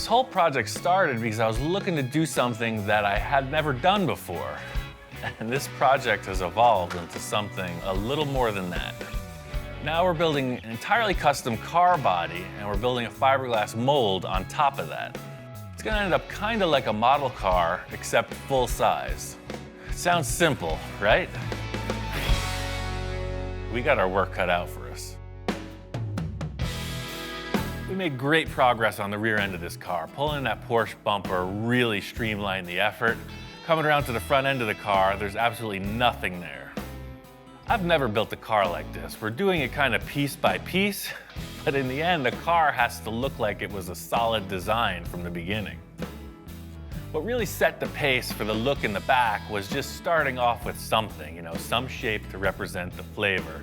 This whole project started because I was looking to do something that I had never done before. And this project has evolved into something a little more than that. Now we're building an entirely custom car body, and we're building a fiberglass mold on top of that. It's gonna end up kind of like a model car, except full size. It sounds simple, right? We got our work cut out for us. We made great progress on the rear end of this car. Pulling that Porsche bumper really streamlined the effort. Coming around to the front end of the car, there's absolutely nothing there. I've never built a car like this. We're doing it kind of piece by piece, but in the end, the car has to look like it was a solid design from the beginning. What really set the pace for the look in the back was just starting off with something, some shape to represent the flavor.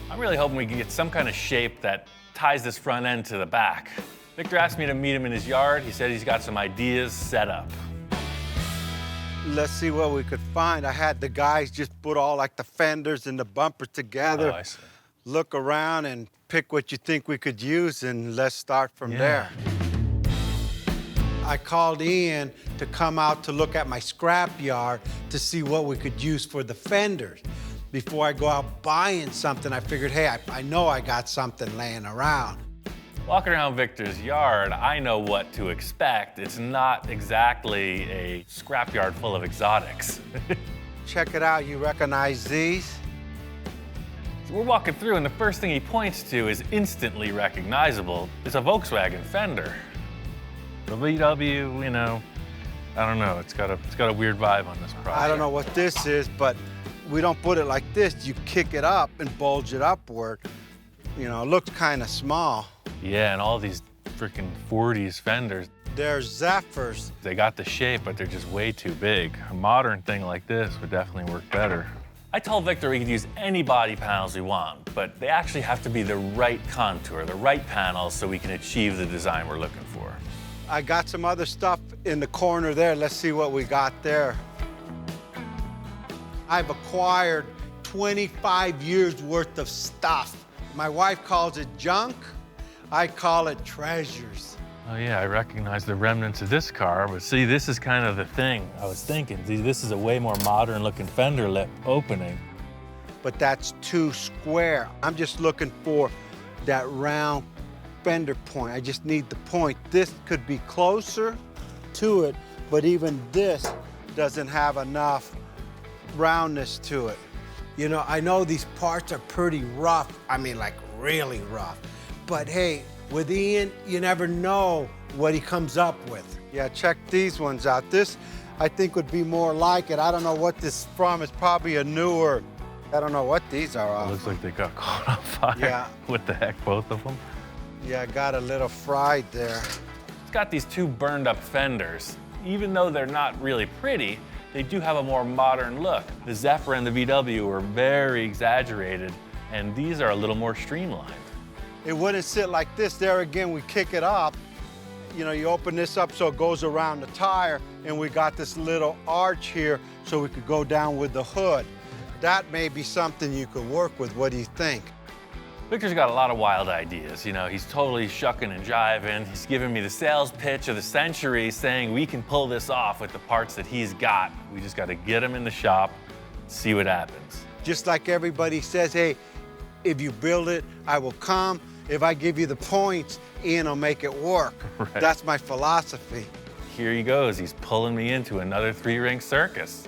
I'm really hoping we can get some kind of shape that ties this front end to the back. Victor asked me to meet him in his yard. He said he's got some ideas set up. Let's see what we could find. I had the guys just put all like the fenders and the bumper together. Oh, I see. Look around and pick what you think we could use, and let's start from there. I called Ian to come out to look at my scrap yard to see what we could use for the fenders. Before I go out buying something, I figured, hey, I know I got something laying around. Walking around Victor's yard, I know what to expect. It's not exactly a scrapyard full of exotics. Check it out, you recognize these? So we're walking through, and the first thing he points to is instantly recognizable. It's a Volkswagen Fender. The VW, I don't know. It's got a weird vibe on this project. I don't know what this is, but we don't put it like this. You kick it up and bulge it upward. It looks kind of small. Yeah, and all these freaking 40s Fenders. They're Zephyrs. They got the shape, but they're just way too big. A modern thing like this would definitely work better. I told Victor we could use any body panels we want, but they actually have to be the right contour, the right panels, so we can achieve the design we're looking for. I got some other stuff in the corner there. Let's see what we got there. I've acquired 25 years worth of stuff. My wife calls it junk. I call it treasures. Oh yeah, I recognize the remnants of this car, but see, this is kind of the thing I was thinking. See, this is a way more modern looking fender lip opening. But that's too square. I'm just looking for that round fender point. I just need the point. This could be closer to it, but even this doesn't have enough roundness to it. I know these parts are pretty rough. I mean, like really rough. But hey, with Ian, you never know what he comes up with. Yeah, check these ones out. This, I think, would be more like it. I don't know what this is from. It's probably a newer, I don't know what these are. It looks like they got caught on fire. Yeah. What the heck, both of them? Yeah, I got a little fried there. It's got these two burned up fenders. Even though they're not really pretty, they do have a more modern look. The Zephyr and the VW are very exaggerated, and these are a little more streamlined. It wouldn't sit like this. There again, we kick it up. You open this up so it goes around the tire, and we got this little arch here so we could go down with the hood. That may be something you could work with. What do you think? Victor's got a lot of wild ideas. He's totally shucking and jiving. He's giving me the sales pitch of the century, saying we can pull this off with the parts that he's got. We just got to get him in the shop, see what happens. Just like everybody says, hey, if you build it, I will come. If I give you the points, Ian will make it work. Right. That's my philosophy. Here he goes. He's pulling me into another three-ring circus.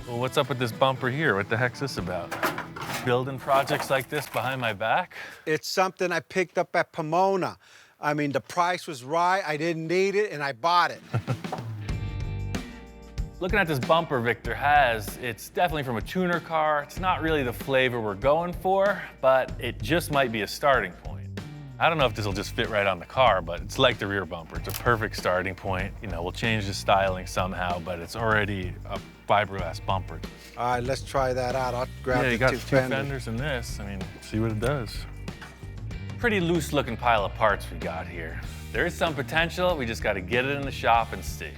Well, what's up with this bumper here? What the heck's this about? Building projects like this behind my back? It's something I picked up at Pomona. I mean, the price was right, I didn't need it, and I bought it. Looking at this bumper Victor has, it's definitely from a tuner car. It's not really the flavor we're going for, but it just might be a starting point. I don't know if this will just fit right on the car, but it's like the rear bumper. It's a perfect starting point. We'll change the styling somehow, but it's already a fiberglass bumper. All right, let's try that out. I'll grab you the got two two fenders. fenders in this. See what it does. Pretty loose looking pile of parts we got here. There is some potential. We just got to get it in the shop and see.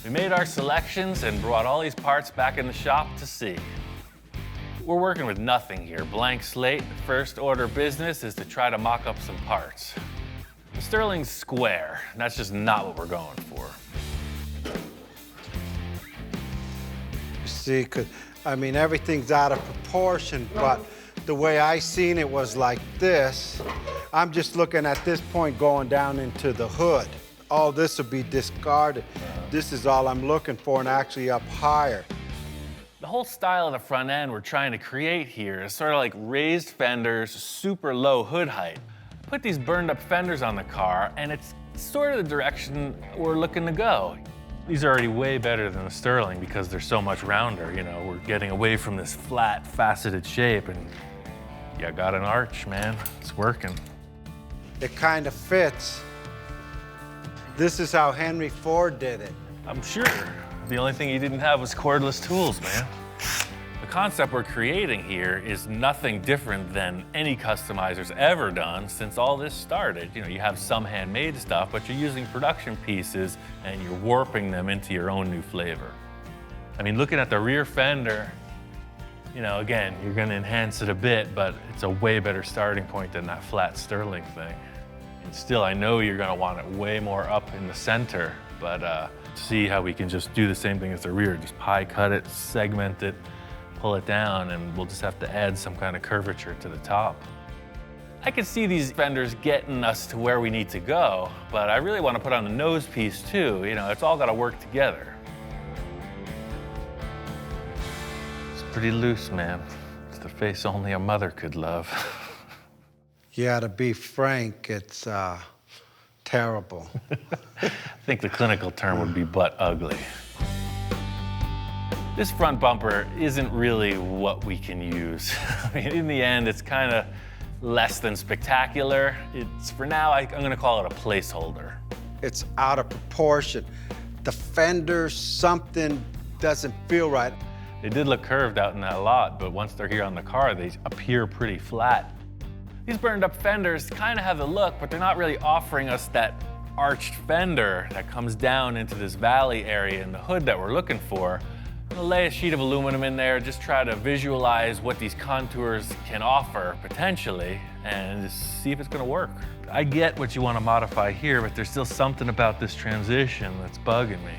We made our selections and brought all these parts back in the shop to see. We're working with nothing here, blank slate. First order business is to try to mock up some parts. The Sterling's square, and that's just not what we're going for. You see, 'cause, I mean, everything's out of proportion, but the way I seen it was like this. I'm just looking at this point going down into the hood. All this will be discarded. This is all I'm looking for, and actually up higher. The whole style of the front end we're trying to create here is sort of like raised fenders, super low hood height. Put these burned up fenders on the car, and it's sort of the direction we're looking to go. These are already way better than the Sterling because they're so much rounder. You know, we're getting away from this flat, faceted shape, and yeah, got an arch, man. It's working. It kind of fits. This is how Henry Ford did it. I'm sure. The only thing he didn't have was cordless tools, man. The concept we're creating here is nothing different than any customizer's ever done since all this started. You know, you have some handmade stuff, but you're using production pieces and you're warping them into your own new flavor. I mean, looking at the rear fender, you know, again, you're gonna enhance it a bit, but it's a way better starting point than that flat Sterling thing. And still, I know you're gonna want it way more up in the center, but see how we can just do the same thing as the rear, just pie cut it, segment it, pull it down, and we'll just have to add some kind of curvature to the top. I can see these fenders getting us to where we need to go, but I really want to put on the nose piece too. You know, it's all got to work together. It's pretty loose, man. It's the face only a mother could love. Yeah, to be frank, it's terrible. I think the clinical term would be butt ugly. This front bumper isn't really what we can use. I mean, in the end, it's kind of less than spectacular. It's, for now, I'm gonna call it a placeholder. It's out of proportion. The fenders, something doesn't feel right. They did look curved out in that lot, but once they're here on the car, they appear pretty flat. These burned up fenders kind of have the look, but they're not really offering us that arched fender that comes down into this valley area in the hood that we're looking for. I'm gonna lay a sheet of aluminum in there, just try to visualize what these contours can offer potentially, and just see if it's gonna work. I get what you want to modify here, but there's still something about this transition that's bugging me.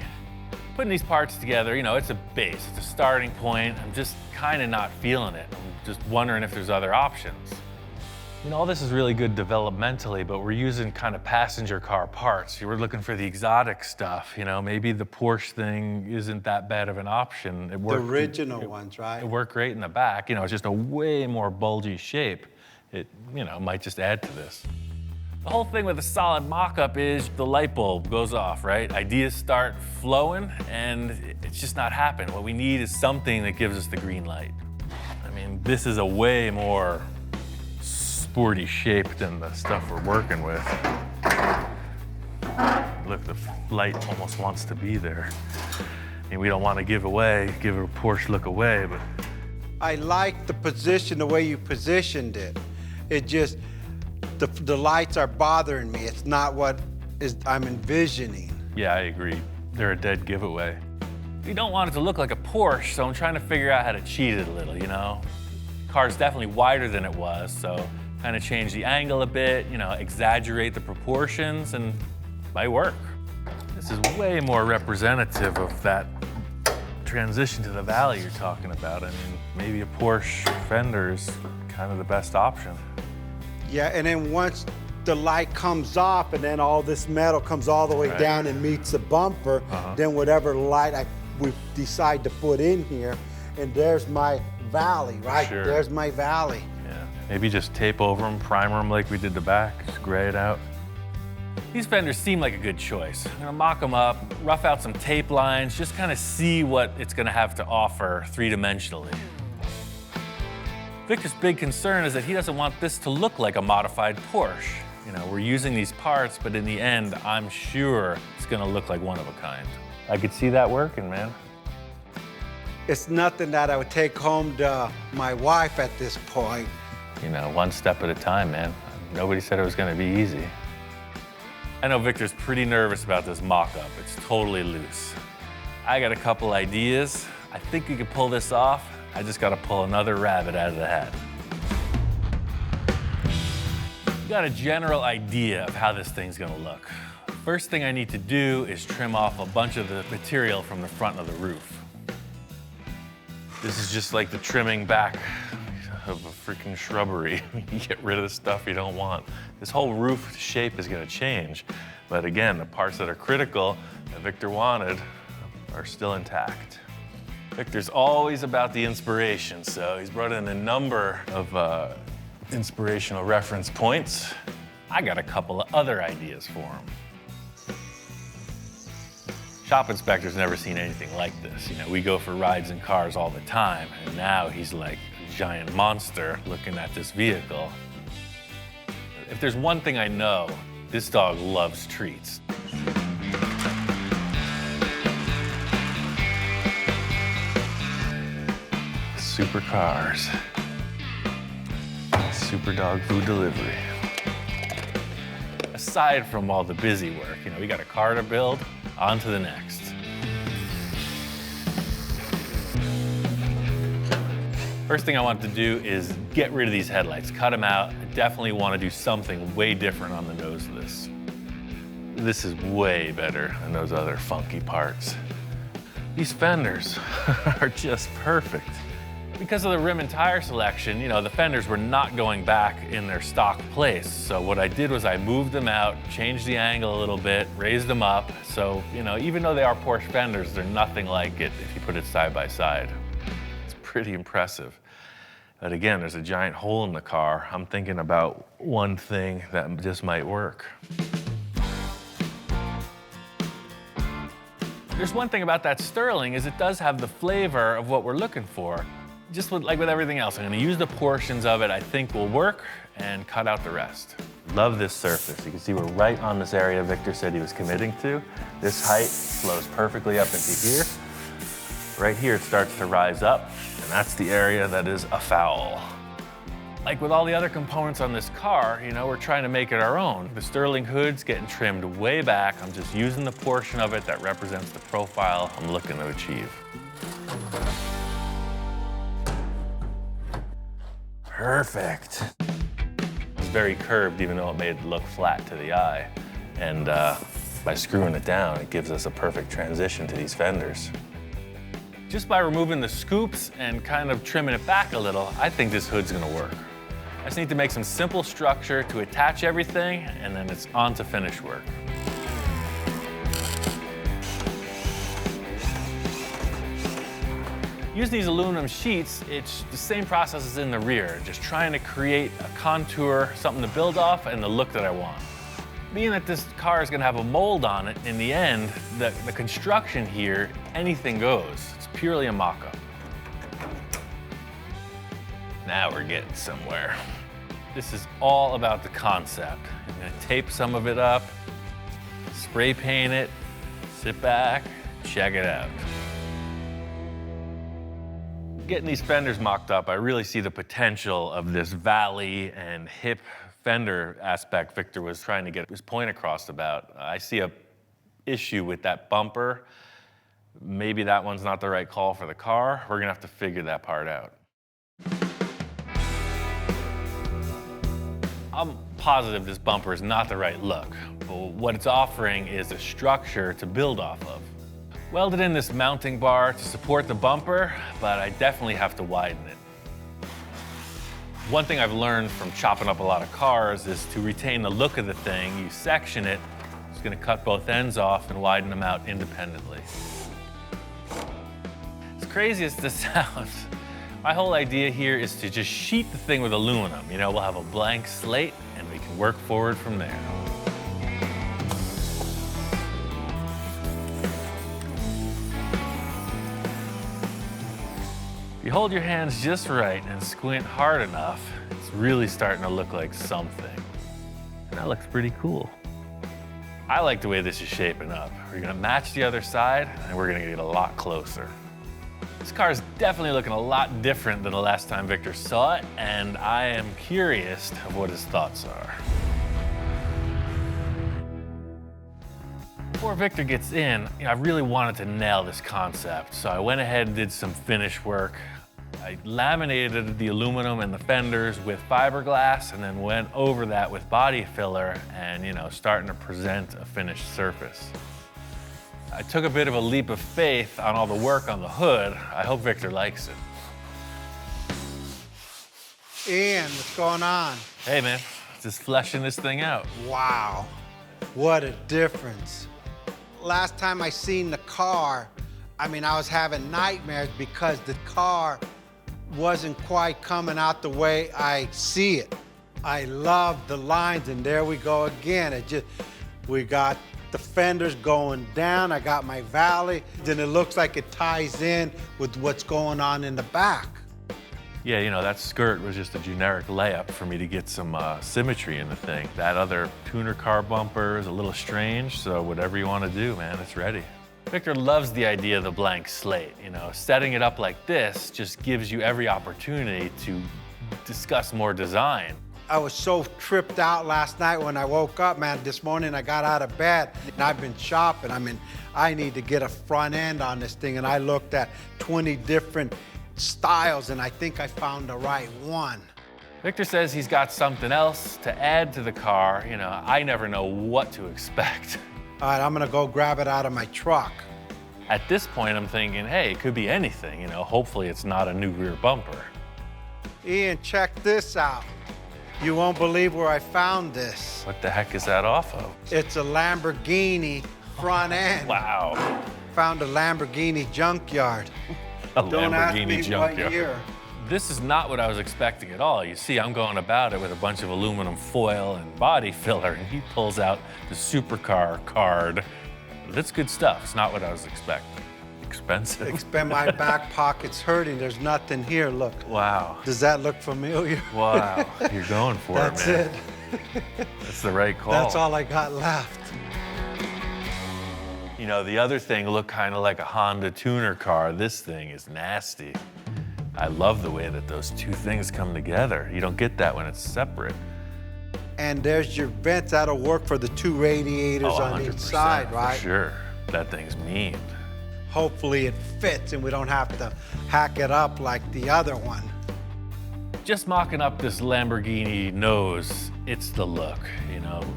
Putting these parts together, you know, it's a base, it's a starting point. I'm just kind of not feeling it. I'm just wondering if there's other options. You know, all this is really good developmentally, but we're using kind of passenger car parts. You were looking for the exotic stuff, you know, maybe the Porsche thing isn't that bad of an option. It worked, the original ones, right? It worked great in the back. You know, it's just a way more bulgy shape. It, you know, might just add to this. The whole thing with a solid mock-up is the light bulb goes off, right? Ideas start flowing, and it's just not happening. What we need is something that gives us the green light. I mean, this is a way more sporty shape than the stuff we're working with. Look, the light almost wants to be there. I mean, we don't want to give a Porsche look away, but. I like the position, the way you positioned it. It just, the lights are bothering me. It's not what I'm envisioning. Yeah, I agree. They're a dead giveaway. You don't want it to look like a Porsche, so I'm trying to figure out how to cheat it a little, you know? The car's definitely wider than it was, so kind of change the angle a bit, you know, exaggerate the proportions, and it might work. This is way more representative of that transition to the valley you're talking about. I mean, maybe a Porsche Fender is kind of the best option. Yeah, and then once the light comes off and then all this metal comes all the way down and meets the bumper, then whatever light we decide to put in here, and there's my valley, right? Sure. There's my valley. Yeah, maybe just tape over them, primer them like we did the back, just gray it out. These fenders seem like a good choice. I'm gonna mock them up, rough out some tape lines, just kind of see what it's gonna have to offer three-dimensionally. Victor's big concern is that he doesn't want this to look like a modified Porsche. You know, we're using these parts, but in the end, I'm sure it's gonna look like one of a kind. I could see that working, man. It's nothing that I would take home to my wife at this point. You know, one step at a time, man. Nobody said it was gonna be easy. I know Victor's pretty nervous about this mock-up. It's totally loose. I got a couple ideas. I think we could pull this off, I just gotta pull another rabbit out of the hat. You got a general idea of how this thing's gonna look. First thing I need to do is trim off a bunch of the material from the front of the roof. This is just like the trimming back of a freaking shrubbery. You get rid of the stuff you don't want. This whole roof shape is gonna change. But again, the parts that are critical that Victor wanted are still intact. Victor's always about the inspiration, so he's brought in a number of inspirational reference points. I got a couple of other ideas for him. Shop inspector's never seen anything like this. You know, we go for rides in cars all the time, and now he's like a giant monster looking at this vehicle. If there's one thing I know, this dog loves treats. Supercars. Super dog food delivery. Aside from all the busy work, you know, we got a car to build, on to the next. First thing I want to do is get rid of these headlights, cut them out. I definitely want to do something way different on the nose of this. This is way better than those other funky parts. These fenders are just perfect. Because of the rim and tire selection, you know, the fenders were not going back in their stock place. So what I did was I moved them out, changed the angle a little bit, raised them up. So, you know, even though they are Porsche fenders, they're nothing like it if you put it side by side. It's pretty impressive. But again, there's a giant hole in the car. I'm thinking about one thing that just might work. There's one thing about that sterling is it does have the flavor of what we're looking for. Just like with everything else, I'm gonna use the portions of it I think will work and cut out the rest. Love this surface. You can see we're right on this area Victor said he was committing to. This height flows perfectly up into here. Right here it starts to rise up, and that's the area that is a foul. Like with all the other components on this car, you know, we're trying to make it our own. The sterling hood's getting trimmed way back. I'm just using the portion of it that represents the profile I'm looking to achieve. Perfect. It's very curved, even though it made it look flat to the eye. And by screwing it down, it gives us a perfect transition to these fenders. Just by removing the scoops and kind of trimming it back a little, I think this hood's gonna work. I just need to make some simple structure to attach everything, and then it's on to finish work. Using these aluminum sheets, it's the same process as in the rear, just trying to create a contour, something to build off, and the look that I want. Being that this car is gonna have a mold on it, in the end, the construction here, anything goes. It's purely a mock-up. Now we're getting somewhere. This is all about the concept. I'm gonna tape some of it up, spray paint it, sit back, check it out. Getting these fenders mocked up, I really see the potential of this valley and hip fender aspect Victor was trying to get his point across about. I see a issue with that bumper. Maybe that one's not the right call for the car. We're gonna have to figure that part out. I'm positive this bumper is not the right look, but what it's offering is a structure to build off of. Welded in this mounting bar to support the bumper, but I definitely have to widen it. One thing I've learned from chopping up a lot of cars is to retain the look of the thing, you section it, it's gonna cut both ends off and widen them out independently. As crazy as this sounds, my whole idea here is to just sheet the thing with aluminum. You know, we'll have a blank slate and we can work forward from there. If you hold your hands just right and squint hard enough, it's really starting to look like something. And that looks pretty cool. I like the way this is shaping up. We're gonna match the other side and we're gonna get a lot closer. This car is definitely looking a lot different than the last time Victor saw it, and I am curious of what his thoughts are. Before Victor gets in, I really wanted to nail this concept, so I went ahead and did some finish work. I laminated the aluminum and the fenders with fiberglass and then went over that with body filler and, starting to present a finished surface. I took a bit of a leap of faith on all the work on the hood. I hope Victor likes it. Ian, what's going on? Hey man, just fleshing this thing out. Wow, what a difference. Last time I seen the car, I was having nightmares because the car wasn't quite coming out the way I see it. I love the lines, and there we go again. We got the fenders going down, I got my valley, then it looks like it ties in with what's going on in the back. Yeah, that skirt was just a generic layup for me to get some symmetry in the thing. That other tuner car bumper is a little strange, so whatever you want to do, man, it's ready. Victor loves the idea of the blank slate. Setting it up like this just gives you every opportunity to discuss more design. I was so tripped out last night when I woke up, man. This morning I got out of bed and I've been shopping. I need to get a front end on this thing, and I looked at 20 different styles and I think I found the right one. Victor says he's got something else to add to the car. I never know what to expect. All right, I'm gonna go grab it out of my truck. At this point, I'm thinking, hey, it could be anything. Hopefully it's not a new rear bumper. Ian, check this out. You won't believe where I found this. What the heck is that off of? It's a Lamborghini front end. Wow. Found a Lamborghini junkyard. A Don't ask Lamborghini me junkyard. what year. This is not what I was expecting at all. You see, I'm going about it with a bunch of aluminum foil and body filler, and he pulls out the supercar card. That's good stuff. It's not what I was expecting. Expensive. My back pocket's hurting. There's nothing here. Look. Wow. Does that look familiar? Wow. You're going for That's it, man. it. That's the right call. That's all I got left. The other thing looked kind of like a Honda tuner car. This thing is nasty. I love the way that those two things come together. You don't get that when it's separate. And there's your vents. That'll work for the two radiators on each side, right? For sure. That thing's mean. Hopefully it fits and we don't have to hack it up like the other one. Just mocking up this Lamborghini nose, it's the look,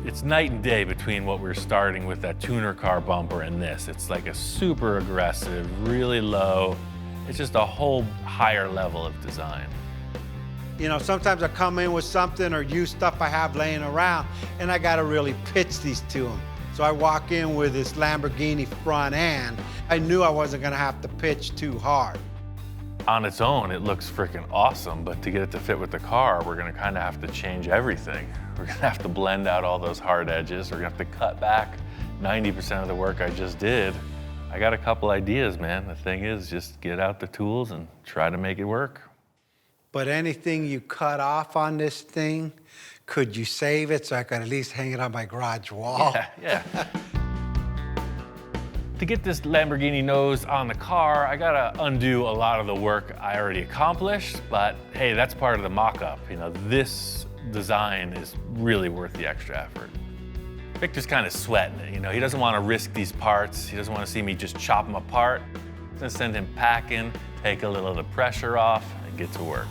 It's night and day between what we're starting with, that tuner car bumper, and this. It's like a super aggressive, really low. It's just a whole higher level of design. Sometimes I come in with something or use stuff I have laying around, and I gotta really pitch these to them. So I walk in with this Lamborghini front end. I knew I wasn't gonna have to pitch too hard. On its own, it looks freaking awesome, but to get it to fit with the car, we're gonna kind of have to change everything. We're gonna have to blend out all those hard edges. We're gonna have to cut back 90% of the work I just did. I got a couple ideas, man. The thing is, just get out the tools and try to make it work. But anything you cut off on this thing, could you save it so I could at least hang it on my garage wall? Yeah. To get this Lamborghini nose on the car, I gotta undo a lot of the work I already accomplished, but hey, that's part of the mock-up. This design is really worth the extra effort. Victor's kind of sweating it, he doesn't want to risk these parts. He doesn't want to see me just chop them apart. I'm gonna send him packing, take a little of the pressure off, and get to work.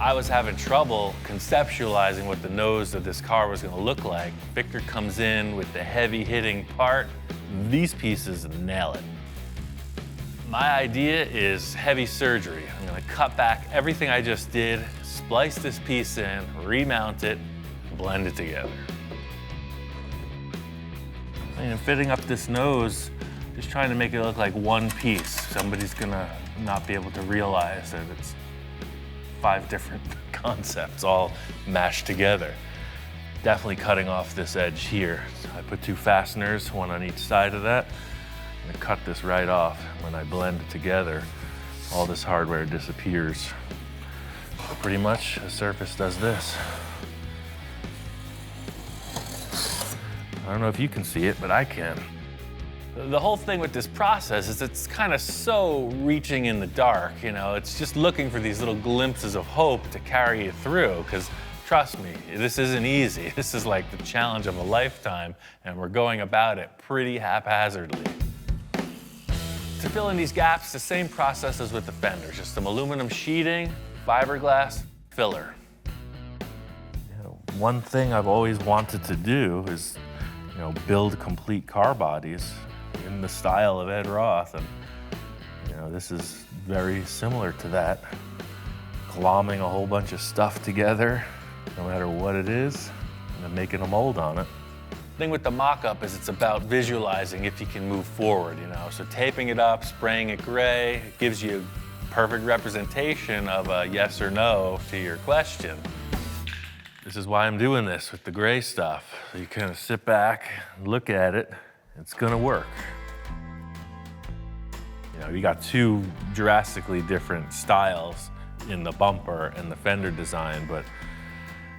I was having trouble conceptualizing what the nose of this car was gonna look like. Victor comes in with the heavy-hitting part. These pieces nail it. My idea is heavy surgery. I'm gonna cut back everything I just did, splice this piece in, remount it, blend it together. Fitting up this nose, just trying to make it look like one piece. Somebody's gonna not be able to realize that it's 5 different concepts all mashed together. Definitely cutting off this edge here. So I put 2 fasteners, one on each side of that. I'm gonna cut this right off. When I blend it together, all this hardware disappears. So pretty much the surface does this. I don't know if you can see it, but I can. The whole thing with this process is it's kind of so reaching in the dark, it's just looking for these little glimpses of hope to carry you through, because trust me, this isn't easy. This is like the challenge of a lifetime, and we're going about it pretty haphazardly. To fill in these gaps, the same process as with the fenders, just some aluminum sheeting, fiberglass, filler. One thing I've always wanted to do is, build complete car bodies in the style of Ed Roth, and this is very similar to that. Glomming a whole bunch of stuff together, no matter what it is, and then making a mold on it. The thing with the mock-up is it's about visualizing if you can move forward, So taping it up, spraying it gray, it gives you a perfect representation of a yes or no to your question. This is why I'm doing this with the gray stuff. So you kind of sit back, look at it, it's gonna work. You got two drastically different styles in the bumper and the fender design, but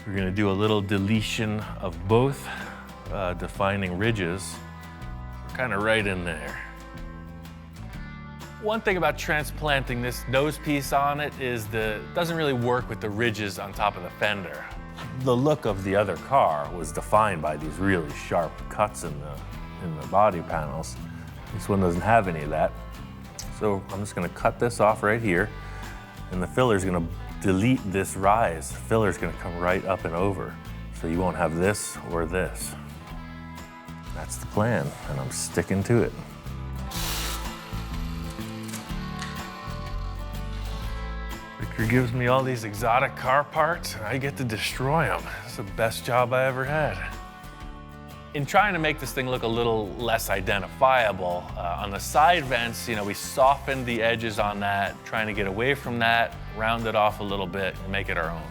we're gonna do a little deletion of both, defining ridges. We're kind of right in there. One thing about transplanting this nose piece on it is it doesn't really work with the ridges on top of the fender. The look of the other car was defined by these really sharp cuts in the body panels. This one doesn't have any of that. So I'm just gonna cut this off right here, and the filler's gonna delete this rise. The filler's gonna come right up and over, so you won't have this or this. That's the plan, and I'm sticking to it. Victor gives me all these exotic car parts, and I get to destroy them. It's the best job I ever had. In trying to make this thing look a little less identifiable, on the side vents, we softened the edges on that, trying to get away from that, round it off a little bit, and make it our own.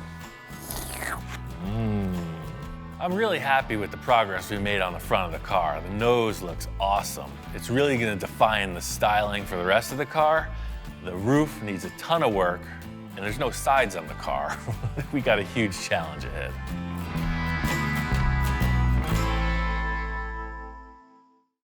I'm really happy with the progress we made on the front of the car. The nose looks awesome. It's really gonna define the styling for the rest of the car. The roof needs a ton of work, and there's no sides on the car. We got a huge challenge ahead.